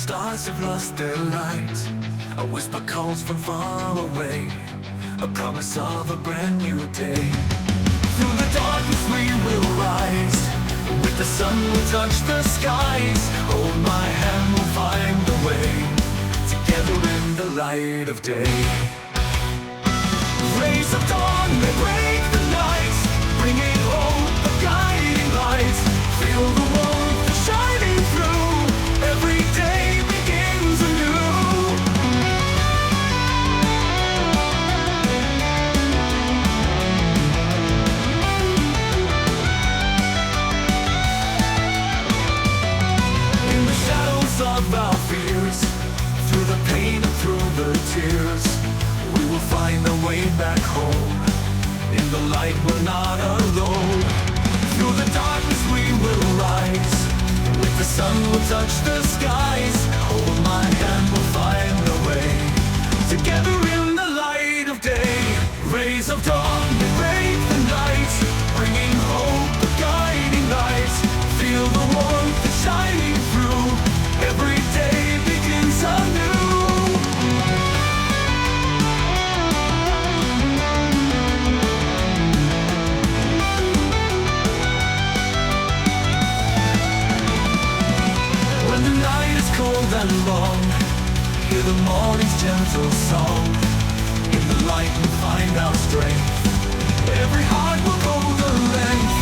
stars have lost their light. A whisper calls from far away, a promise of a brand new day. Through the darkness we will rise, with the sun will touch the skies. Hold my hand, we'll find the way, together in the light of day. Rays of dawn, they break the night, bringing hope, the guiding light. Feel the warmth shining through, every day begins anew. In the shadows of our fears, through the pain and through the tears, we will find a way back home. In the light we're not alone. Through the darkness we will rise, with the sun will touch the skies. Hold my hand, we'll find a way, together in the light of day. Rays of dawn, they break the night, bringing hope, the guiding light. Feel the warmth that's shining through, every day begins anew. Cold and long, hear the morning's gentle song. In the light we'll find our strength, every heart will go the length.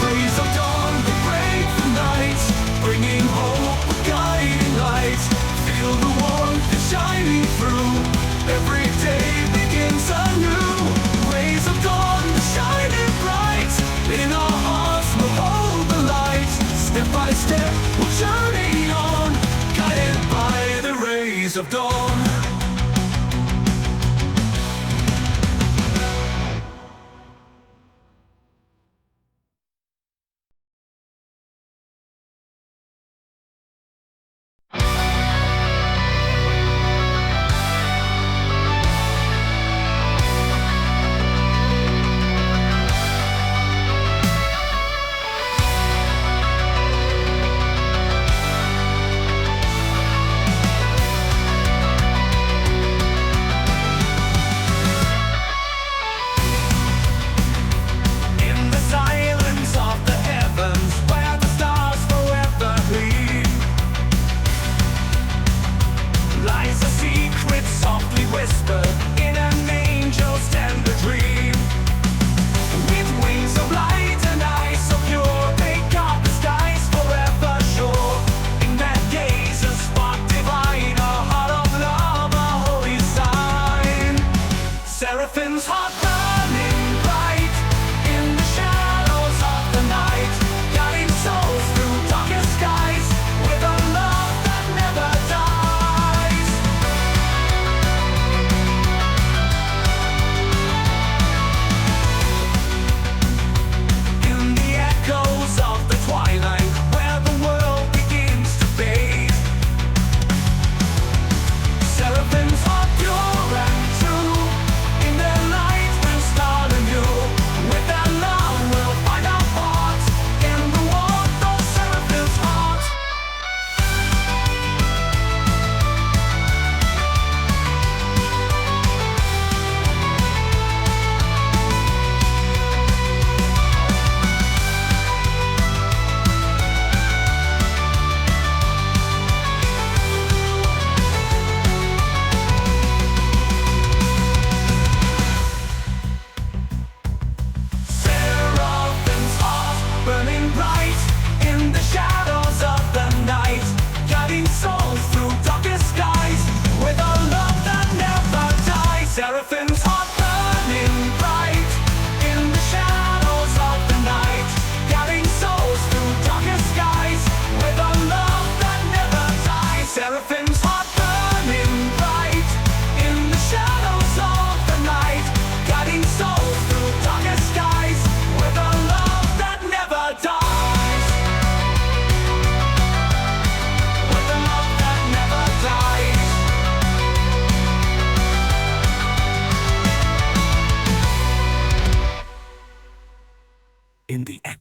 Rays of dawn that break the night, bringing hope, a guiding light. Feel the warmth that's shining through, every day begins anew. Rays of dawn shining bright, in our hearts we'll hold the light. Step by step we'll journey on, guided by the rays of dawn. Seraphim's heart burning bright, in the shadows of the night, guiding souls through darkest skies, with a love that never dies. In the echoes of the twilight, where the world begins to fade, Seraphim's heart pure and true, in their light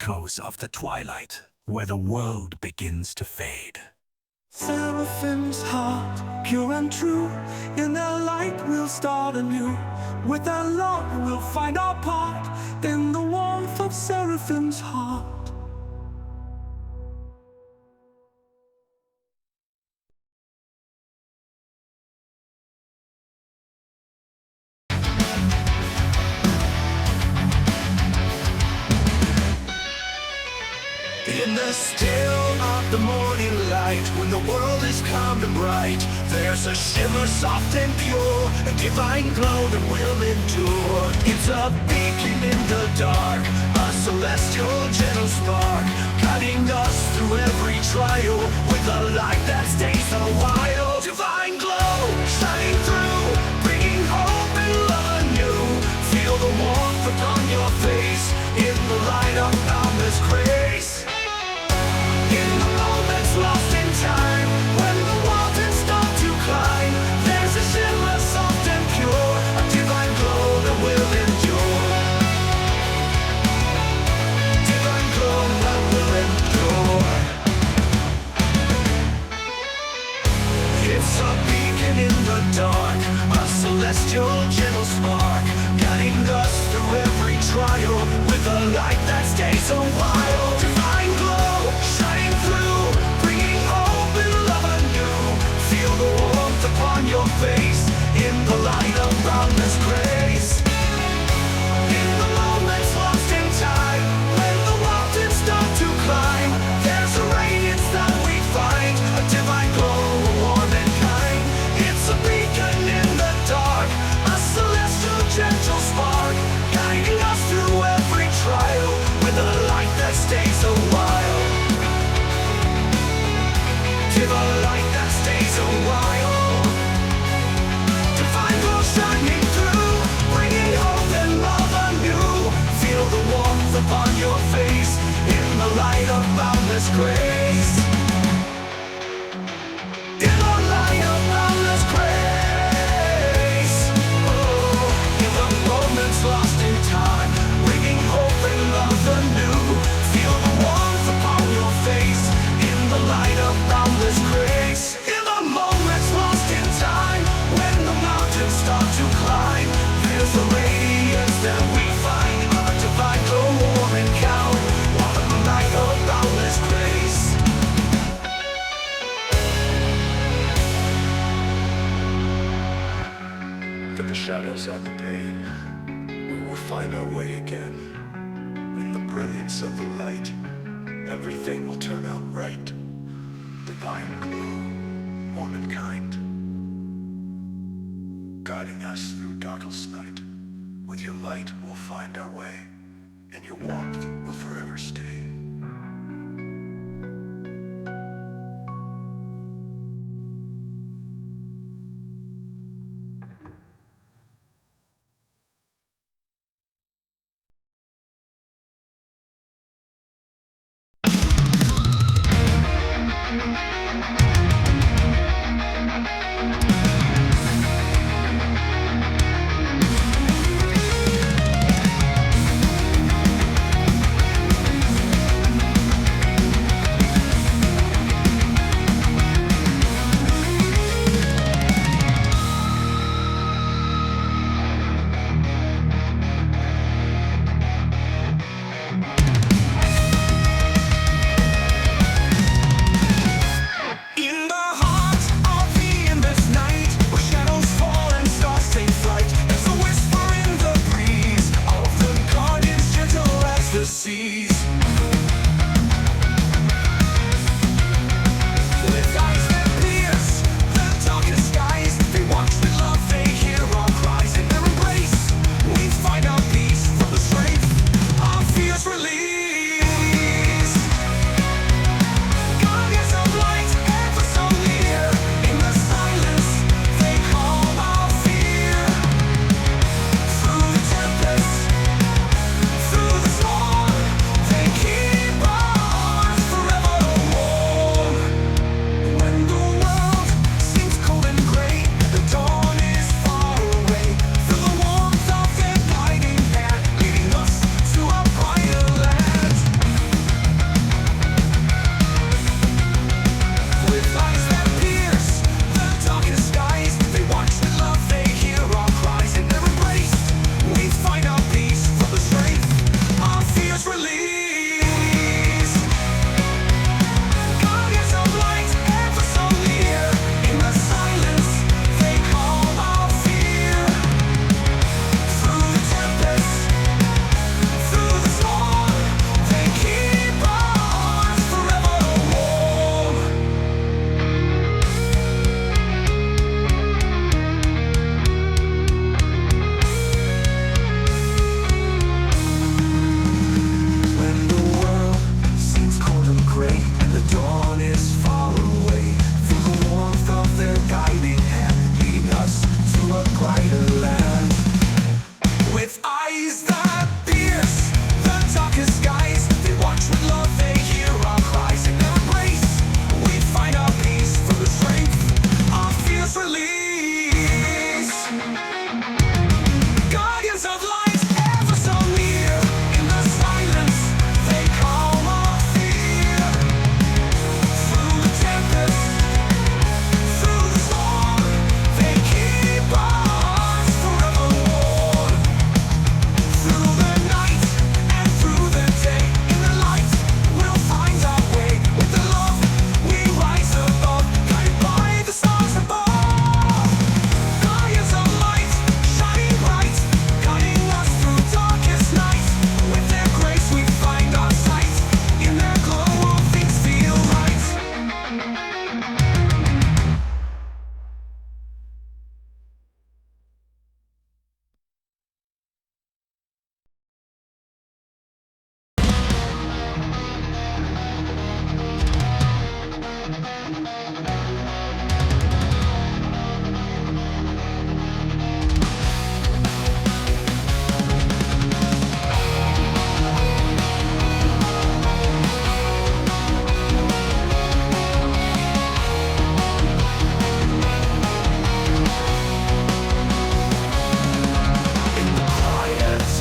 echoes of the twilight, where the world begins to fade. Seraphim's heart, pure and true, in their light we'll start anew. With their love we'll find our part, in the warmth of Seraphim's heart. In the still of the morning light, when the world is calm and bright, there's a shimmer soft and pure, a divine glow that will endure. It's a beacon in the dark, a celestial gentle spark, guiding us through every trial, with a light that stays a while. Divine glow, shining through, bringing hope and love anew. Feel the warmth upon your face, in the light of boundless grace. In the moments lost in time, when the mountains start to climb, there's a shimmer soft and pure, a divine glow that will endure. Divine glow that will endure. It's a beacon in the dark, a celestial gentle spark, guiding us through every trial, with a light that stays a while. Divine glow, shining through, bringing hope and love anew. Feel the warmth upon your face, in the light of boundless grace. In the moments lost in time, when the mountains start to climb, there's a radiance that we find, a divine glow, warm and kind. It's a beacon in the dark, a celestial gentle spark, guiding us through every trial, with a light that stays a while. Divine light that stays a while. Divine glow shining through, bringing hope and love anew. Feel the warmth upon your face, in the light of boundless grace. In the light of boundless grace. Oh, in the moments lost in time, bringing hope and love anew. Feel the warmth upon your face, in the light of boundless grace. In the moments lost in time, when the mountains start to climb, there's a radiance that we find, a divine glow, warm and kind, in the light of boundless grace. Through the shadows of the pain, we will find our way again. In the brilliance of the light, everything will turn out right. Divine glow, warm and kind, guiding us through darkest night. With your light we'll find our way, and your warmth will forever stay.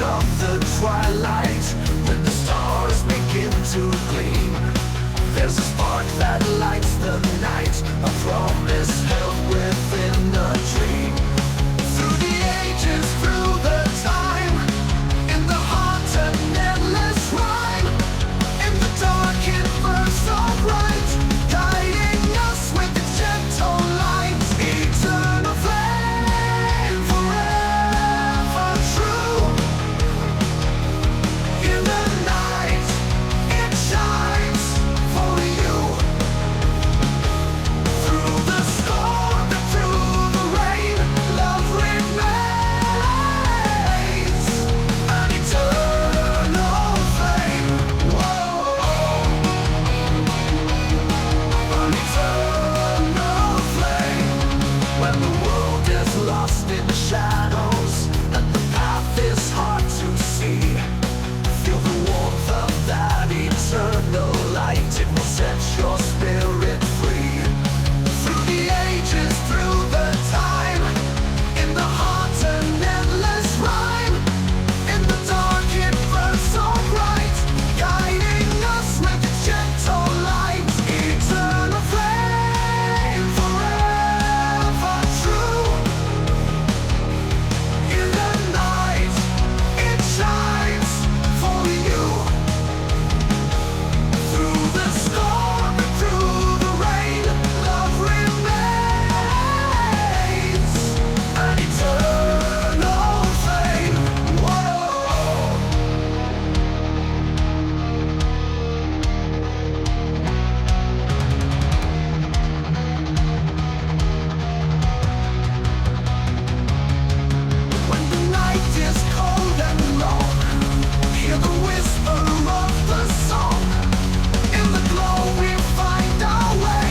of the twilight, when the stars begin to gleam, there's a spark that lights the night, a promise held within a dream. Through the ages, through the time, in the heart an endless rhyme, in the dark it burns so bright, guiding us with its gentle light. Eternal flame, forever true. In the night it shines for you. Through the storm and through the rain, love remains an eternal flame. Whoa, an eternal flame. When the world is lost in the shadows and the path is hard to see, feel the warmth of that eternal light. It will set your spirit free. Through the ages, through the time, in the heart an endless rhyme, in the dark it burns so bright, guiding us with its gentle light. Eternal flame, forever true. In the night it shines for you. Through the storm and through the rain, love remains an eternal flame. Whoa. When the night is cold and long, hear the whisper of the song. In the glow we find our way,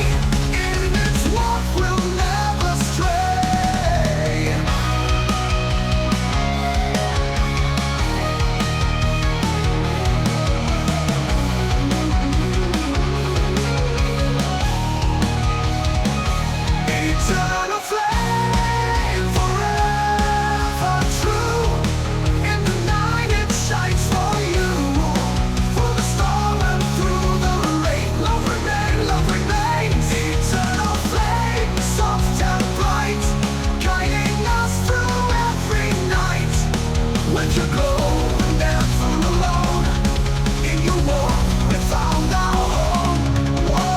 in its warmth we'll never stray. Eternal flame, forever true. In the night it shines for you. Through the storm and through the rain, love remains. Eternal flame, soft and bright, guiding us through every night. Let your glow never alone. In your warmth we found our home. Whoa.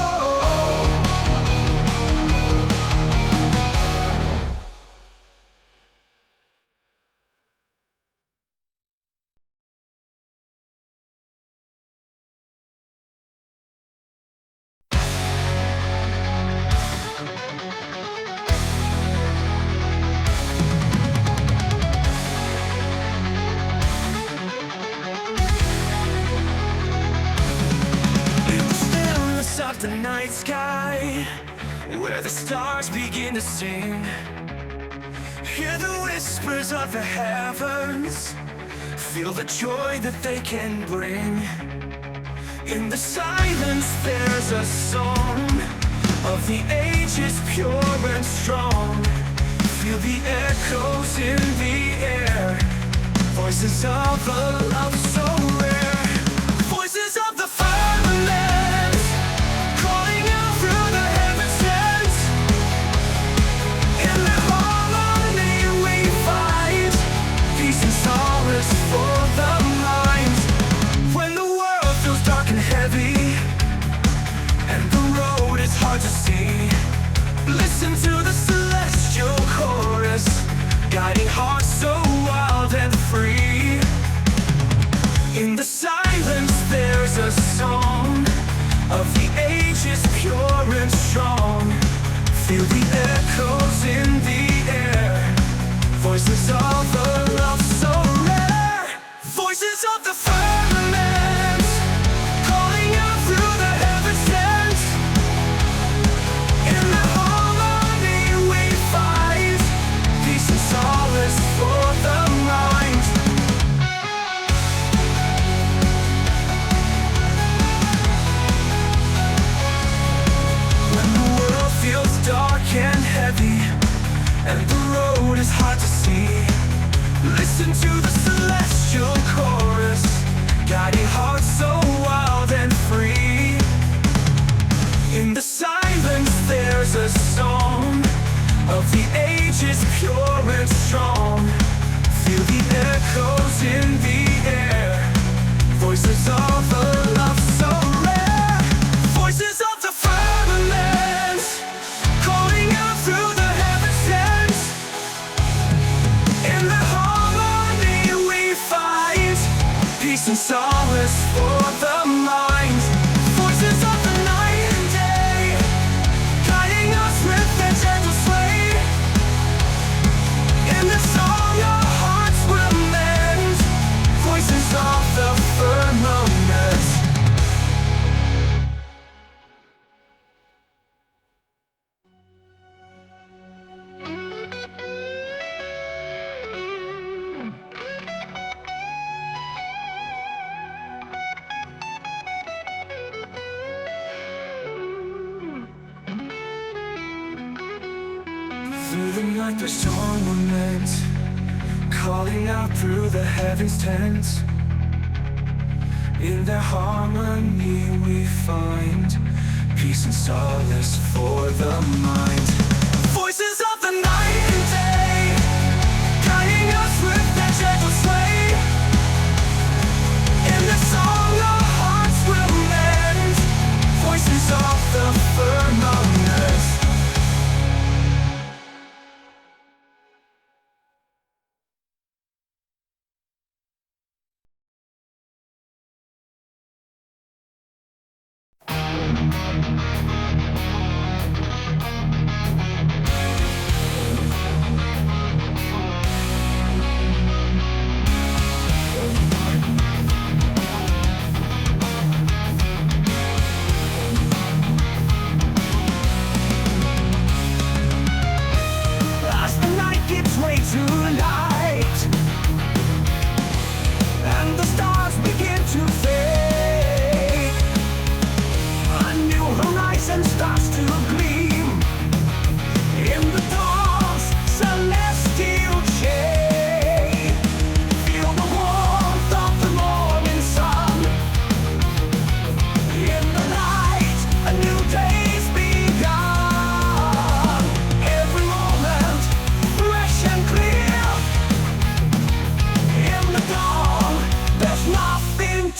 In the stillness of the night sky, where the stars begin to sing, hear the whispers of the heavens, feel the joy that they can bring. In the silence there's a song of the ages, pure and strong. Feel the echoes in the air, voices of a love so rare. Voices of the firmament, calling out through the heavens. In the harmony we find peace and solace for the mind. When the world feels dark and heavy, and the road is hard to see, listen to the celestial chorus, guiding hearts so wild and free. In the silence there's a song of the ages, pure and strong. Feel the echoes in the air, voices of a love so rare. Voices of the firmament, calling out through the heavens. In the harmony we find peace and solace for the mind. When the world feels dark Through the night there's torment, calling out through the heavens tense. In their harmony we find peace and solace for the mind. Voices of the night and day, guiding us with their gentle sway. In this song our hearts will mend, voices of the firmament.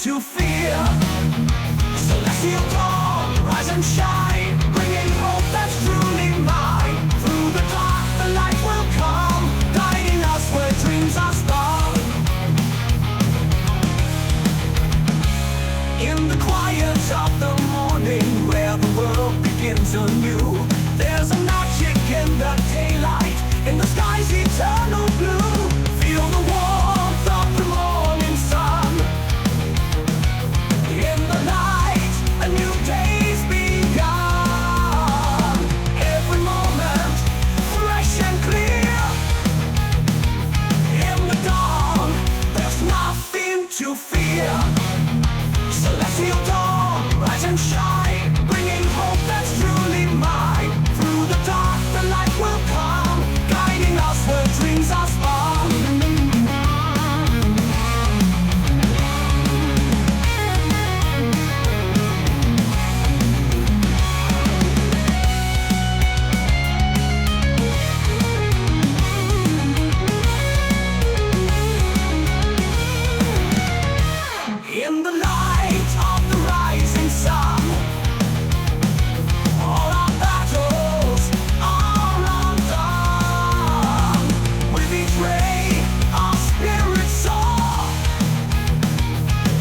To fear, celestial dawn, rise and shine, bringing hope that's truly mine. Through the dark, the light will come, guiding us where dreams are spun. In the quiet of the morning, where the world begins anew, there's a magic in the daylight, in the sky's eternal blue. Feel the warmth of the morning sun. In the light, a new day's begun. Every moment, fresh and clear. In the dawn, there's nothing to fear. Celestial dawn, rise and shine, bringing hope that's truly mine. Through the dark, the light will come, guiding us where dreams are spun. In the light of the rising sun, all our battles are undone. With each ray, our spirits soar.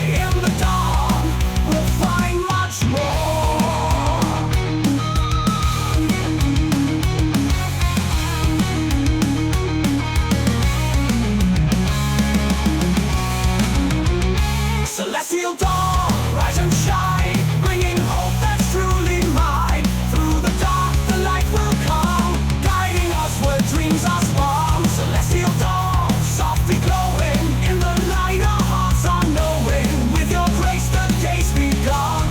In the dawn, we'll find much more. Celestial dawn, rise and shine, bringing hope that's truly mine. Through the dark, the light will come, guiding us where dreams are spun. Celestial dawn, softly glowing, in the light our hearts are knowing. With your grace the day's begun,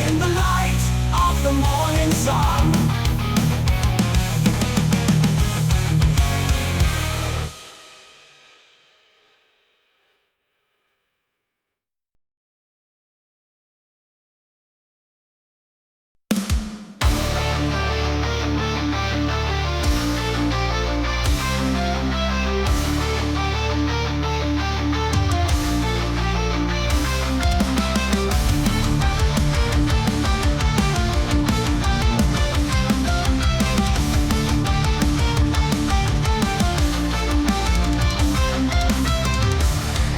in the light of the morning sun.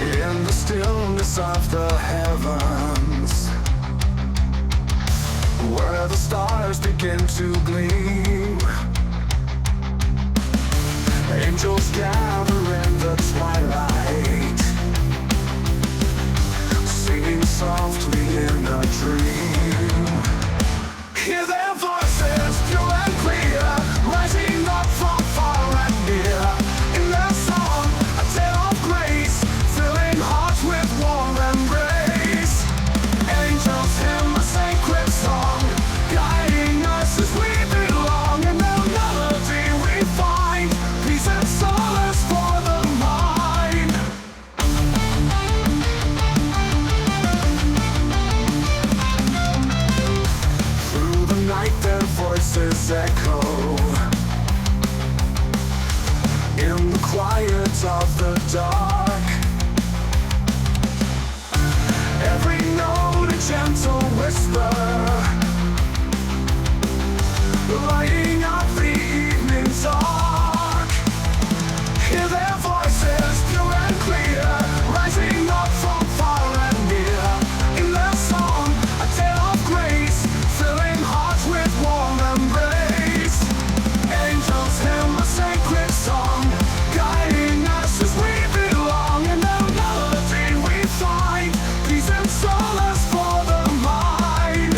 In the stillness of the heavens, where the stars begin to gleam, angels gather in the twilight, singing softly in a dream. Hear their voices pure and clear, rising up from far and near. In their song, a tale of grace, filling hearts with warm embrace. Angels hymn a sacred song, guiding us as we belong. In their melody we find of the dark. Every note a gentle whisper, lighting up the evening dark. Hear their voices pure and clear, rising up from far and near. In their song, a tale of grace, filling hearts with warm embrace. Angels hymn a sacred song, guiding us as we belong. In their melody we find peace and solace for the mind.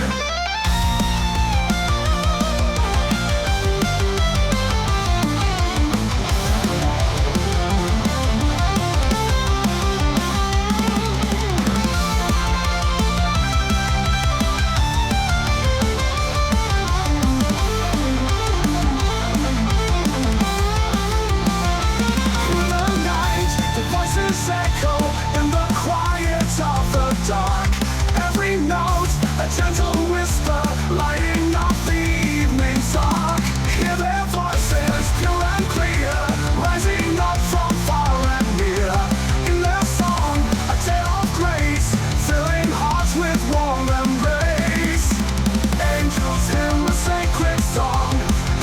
In the night, the voices echo in the quiet of the dark. Every note, a gentle whisper, lighting up the evening dark. Hear their voices pure and clear, rising up from far and near. In their song, a tale of grace, filling hearts with warm embrace. Angels hymn a sacred song,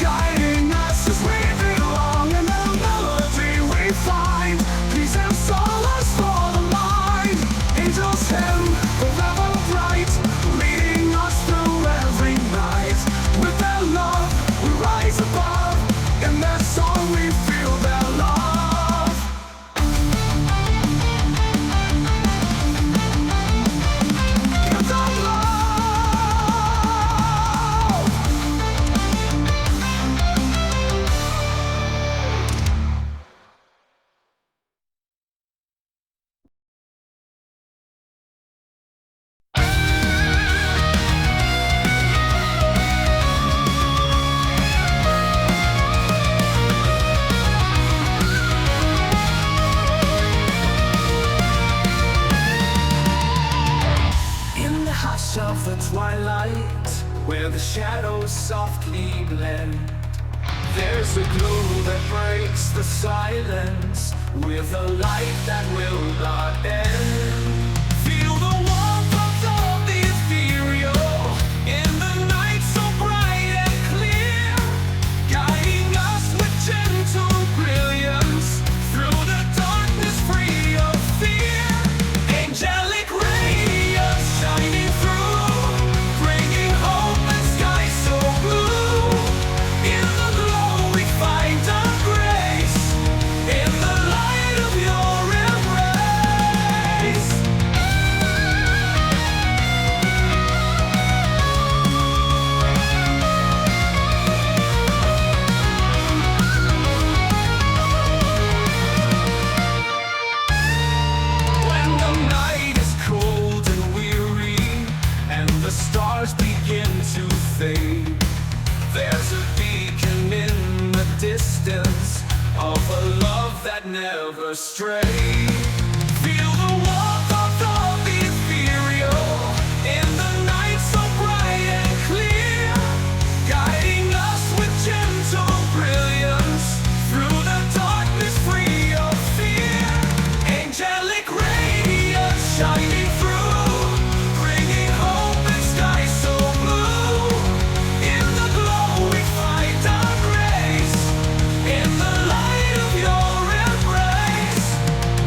guiding us as we belong. In their melody we find peace and solace for the mind. Angels hymn forever bright, leading us through every night. With their love we rise above, in their song we feel their love. Give them love. In the hush of the twilight, where the shadows softly blend, there's a glow that breaks the silence, with a light that will not end. Feel the warmth of the ethereal, in the night so bright and clear, guiding us with gentle brilliance, through the darkness free of fear. Angelic radiance shining through, bringing hope and sky so blue. In the glow we find our grace, in the light of your embrace. When the night is cold and weary, and the stars begin to fade, there's a beacon in the distance of a love that never strayed. Feel the warmth of the ethereal, in the night so bright and clear, guiding us with gentle brilliance, through the darkness free of fear. Angelic radiance shining through, bringing hope and sky so blue. In the glow we find our grace, in the light of your embrace.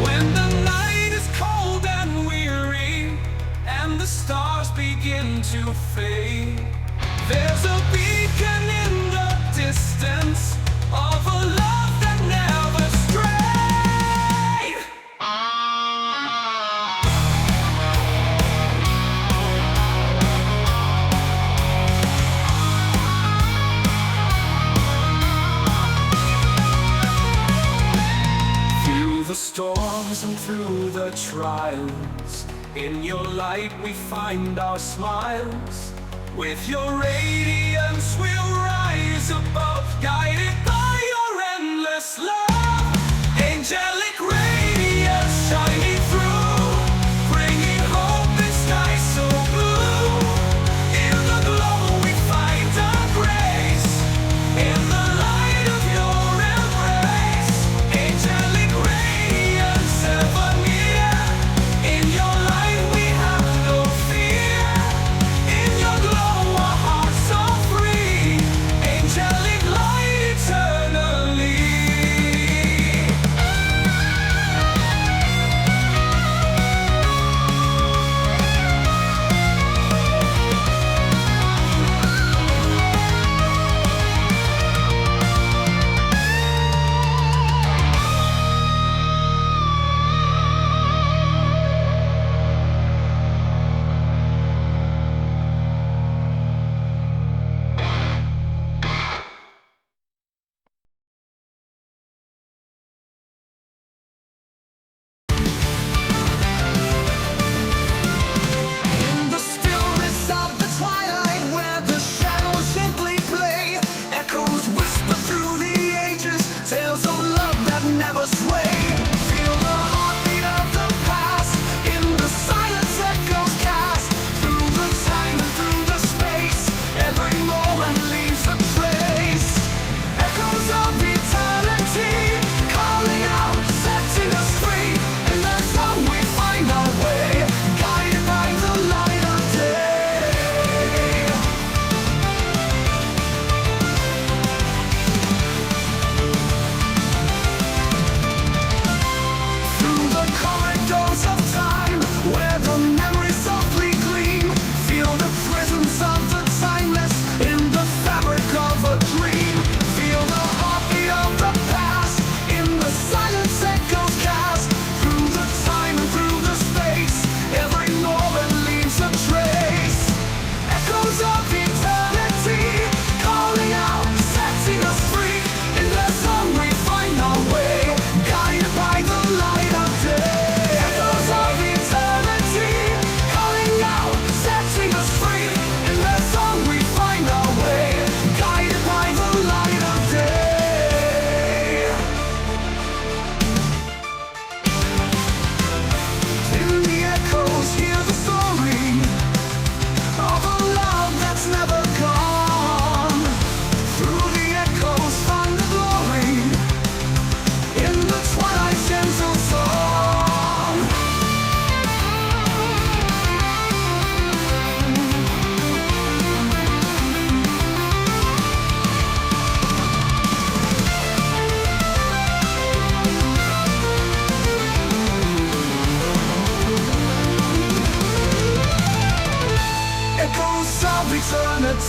When the night is cold and weary, and the stars begin to fade, there's a beacon in the distance of a love that never strayed. Through the storms and through the trials, in your light we find our smiles. With your radiance we'll rise above, guided by your endless love. Angelic radiance shining through, bringing hope and sky so blue. In the glow we find our grace, in the light of your embrace. Angelic radiance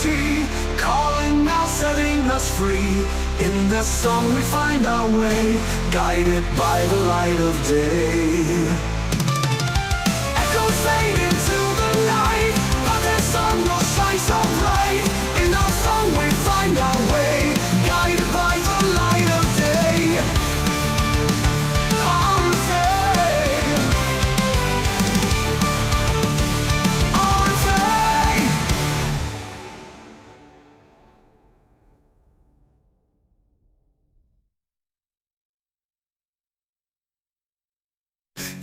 eternity, calling out, setting us free. In this song we find our way, guided by the light of day. Echoes fade into the night, but their sun will shine so bright. In our song we find our way, guided by the light of day.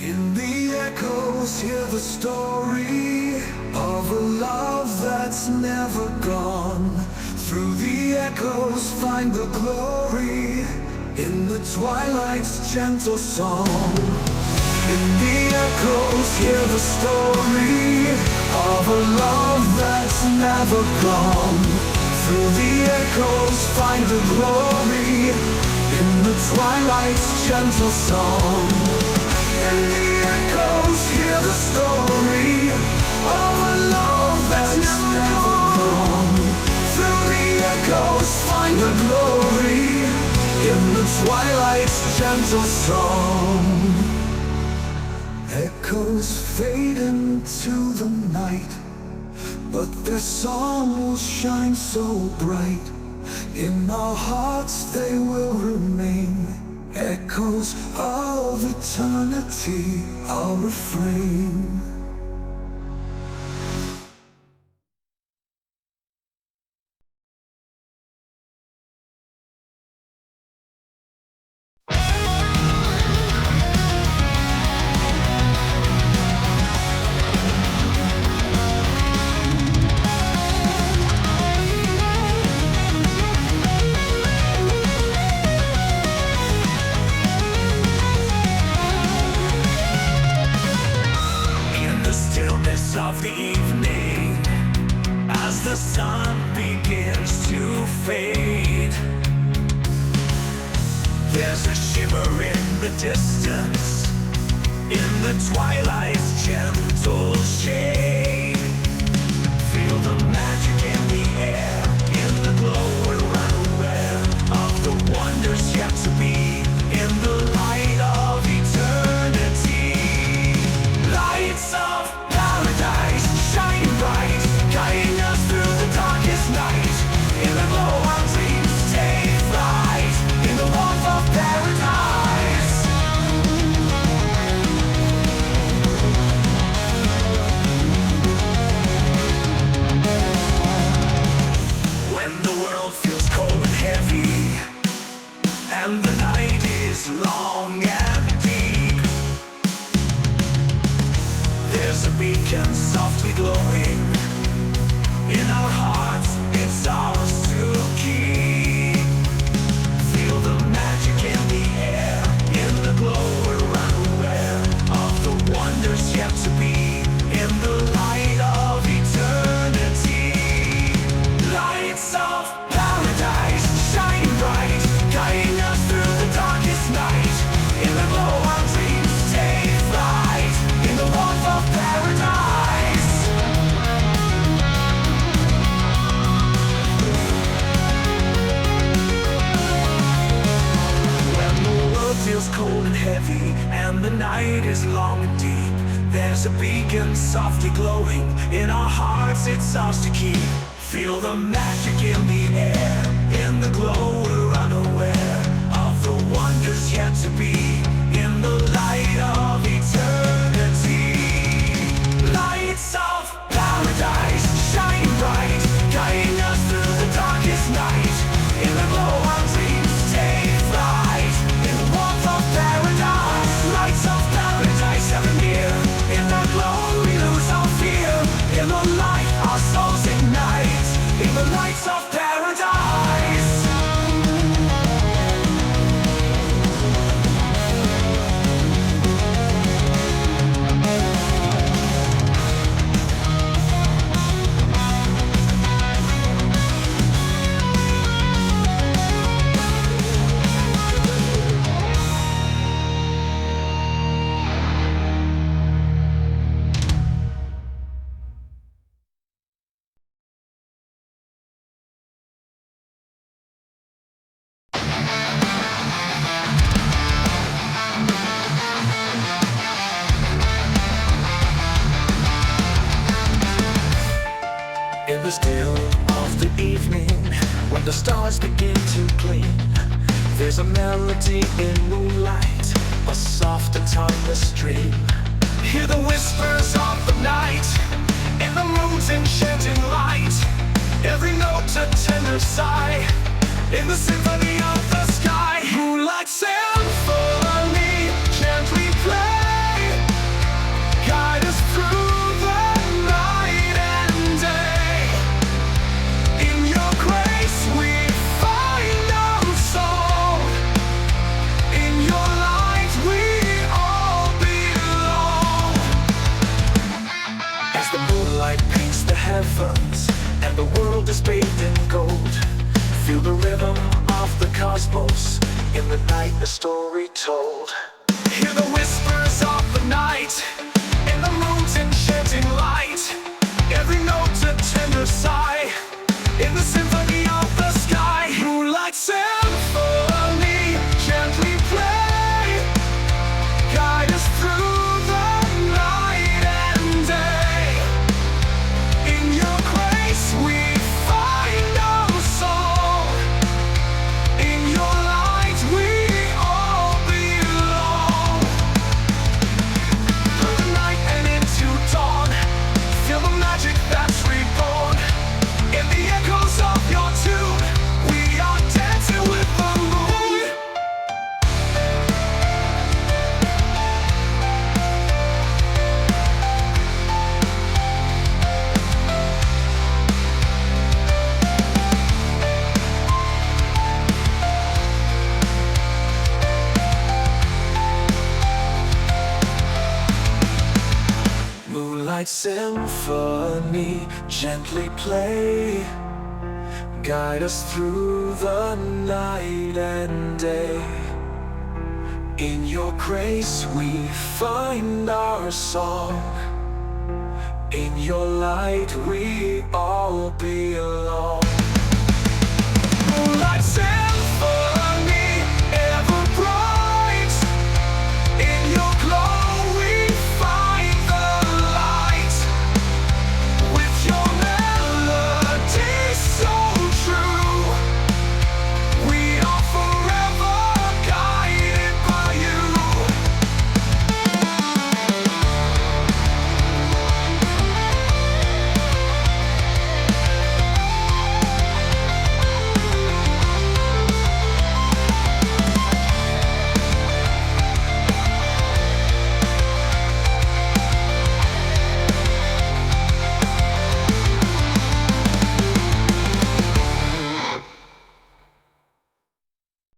In the echoes hear the story of a love that's never gone. Through the echoes find the glory in the twilight's gentle song. In the echoes hear the story of a love that's never gone. Through the echoes find the glory in the twilight's gentle song. In the echoes hear the story of a love that's never gone. Through the echoes find the glory in the twilight's gentle song. Echoes fade into the night, but their song will shine so bright. In our hearts they will remain, echoes of eternity, our refrain. Of the evening, as the sun begins to fade, there's a shimmer in the distance, in the twilight's gentle shade. Feel the magic in the air, in the glow we're unaware of the wonders yet to be, in the light of eternity. Lights of paradise, shining bright, guiding us through the darkest night. In the glow our dreams take flight, in the warmth of paradise. When the world feels cold and heavy, and the night is long and deep, there's a beacon softly glowing in our hearts, it's ours to keep. Feel the magic in the air, in the glow we're unaware of the wonders yet to be, in the light of eternity. Lights of paradise, shining bright, guiding us through the darkest night. In the glow our dreams take flight, in the warmth of paradise. When the world feels cold and heavy, and the night is long and deep, there's a beacon softly glowing in our hearts, it's ours to keep. Feel the magic in the air, in the glow we're unaware of the wonders yet to be, in the light of eternity. Lights of paradise, shining bright, guiding us through the darkest night. In the glow our dreams take flight, in the warmth of paradise. Lights of paradise ever near, in that glow we lose our fear. In the light our souls ignite, in the lights of paradise. the still of the evening, when the stars begin to gleam, there's a melody in moonlight, a soft and toneless stream. Hear the whispers of the night, in the moon's enchanting light. Every note a tender sigh, in the symphony of the sky. Moonlight Symphony, gently play, guide us through the night and day. In your grace we find our soul, in your light we all belong. As the moonlight paints the heavens and the world is bathed in gold, feel the rhythm of the cosmos, in the night a story told. Hear the whispers of the night, in the moon's enchanting light. Every note a tender sigh, in the symphony of the sky. Moonlight Symphony, gently play, guide us through the night and day. In your grace we find our soul, in your light we all belong. Through the night and into dawn, feel the magic that's reborn. In the echoes of your tune, we are dancing with the moon. Moonlight Symphony, gently play, guide us through the night and day. In your grace we find our song, in your light we all belong. Moonlight Symphony.